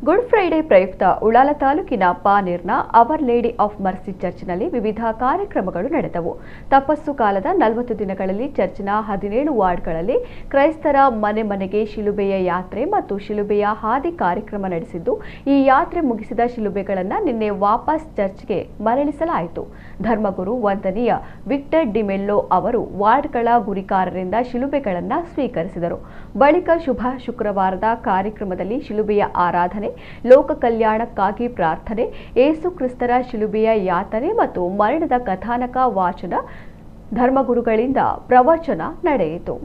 Good Friday ಪ್ರಯುಕ್ತ ಉಳ್ಳಾಲ ತಾಲೂಕಿನ ಪಾನೀರ್ನ hour lady of mercy ಚರ್ಚ್ನಲ್ಲಿ ವಿವಿಧ ಕಾರ್ಯಕ್ರಮಗಳು ನಡೆದವು. ತಪಸ್ಸು ಕಾಲದ 40 ದಿನಗಳಲ್ಲಿ ಚರ್ಚ್ನ 17 ವಾರ್ಡ್ಗಳಲ್ಲಿ ಕ್ರೈಸ್ತರ ಮನೆ ಮನೆಗೆ ಶಿಲುಬೆಯ ಯಾತ್ರೆ ಮತ್ತು ಶಿಲುಬೆಯ ಹಾದಿ ಕಾರ್ಯಕ್ರಮ ನಡೆಸಿದ್ದು, ಈ ಯಾತ್ರೆ ಮುಗಿಸಿದ ಶಿಲುಬೆಗಳನ್ನು ನಿನ್ನೆ ವಾಪಸ್ ಚರ್ಚ್ಗೆ ಮರಳಿಸಲಾಯಿತು. ಧರ್ಮಗುರು ವಂದನೀಯ ವಿಕ್ಟರ್ ಡಿಮೆಲ್ಲೋ ಅವರು ವಾರ್ಡ್ಗಳ ಗುರಿಕಾರರಿಂದ ಶಿಲುಬೆಗಳನ್ನು ಸ್ವೀಕರಿಸಿದರು. ಬಳಿಕ ಶುಭ ಶುಕ್ರವಾರದ ಕಾರ್ಯಕ್ರಮದಲ್ಲಿ ಶಿಲುಬೆಯ ಆರಾಧನೆ, ಲೋಕ ಕಲ್ಯಾಣಕ್ಕಾಗಿ ಪ್ರಾರ್ಥನೆ, ಯೇಸು ಕ್ರಿಸ್ತರ ಶಿಲುಬೆಯ ಯಾತನೆ ಮತ್ತು ಮರಣದ ಕಥಾನಕ ವಾಚನ, ಧರ್ಮಗುರುಗಳಿಂದ ಪ್ರವಚನ ನಡೆಯಿತು.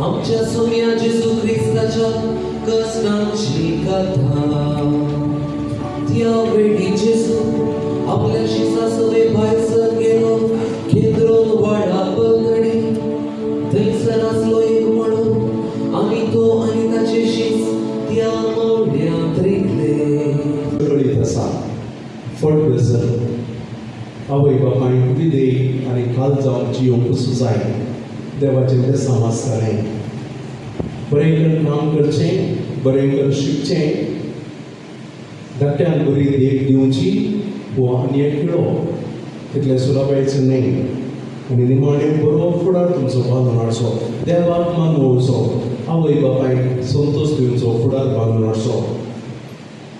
आमच्या सोन्या जेजू ख्रिस्ताच्या कसनाची कथा. त्या वेळी जेजू आपल्याशी सासवे भायसर गेलो, केंद्रोन वाडा पगडी थंयसर आसलो एक म्हणून आमी तो आनी ताचे शीस त्या मावड्यांत रिगले. फट गजल आवय बापाय विदेय आनी काल जावन जियोंक सुजाय देवाचें तें समाजतालें. बरें करून काम करचें, बरें करून शिकचें, धाकट्यांक बरी देख दिवची हो आनी एक किडो तितलें सुलाबायचें न्ही. आनी निमाणें बरो फुडार तुमचो बांदून हाडचो, देवाक मानवचो, आवय बापायक संतोश दिवचो, फुडार बांदून हाडचो.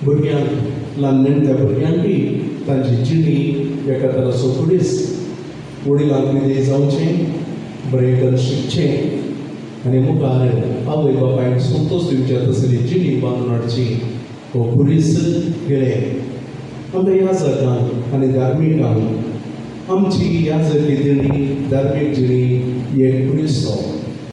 भुरग्यांक, ल्हान नेणट्या भुरग्यांक बी तांची जिणी एका तराचो कुडीस वडिलांक विदेय जावचें, बरें करून शिकचें आनी मुखार आवय बापायक संतोश दिवचे तसली जिणी बांदून हाडची हो कुडीस केले. आमच्या याजकांक आनी धार्मिकांक आमची याजकी जिणी, धार्मीक जिणी एक कुडीस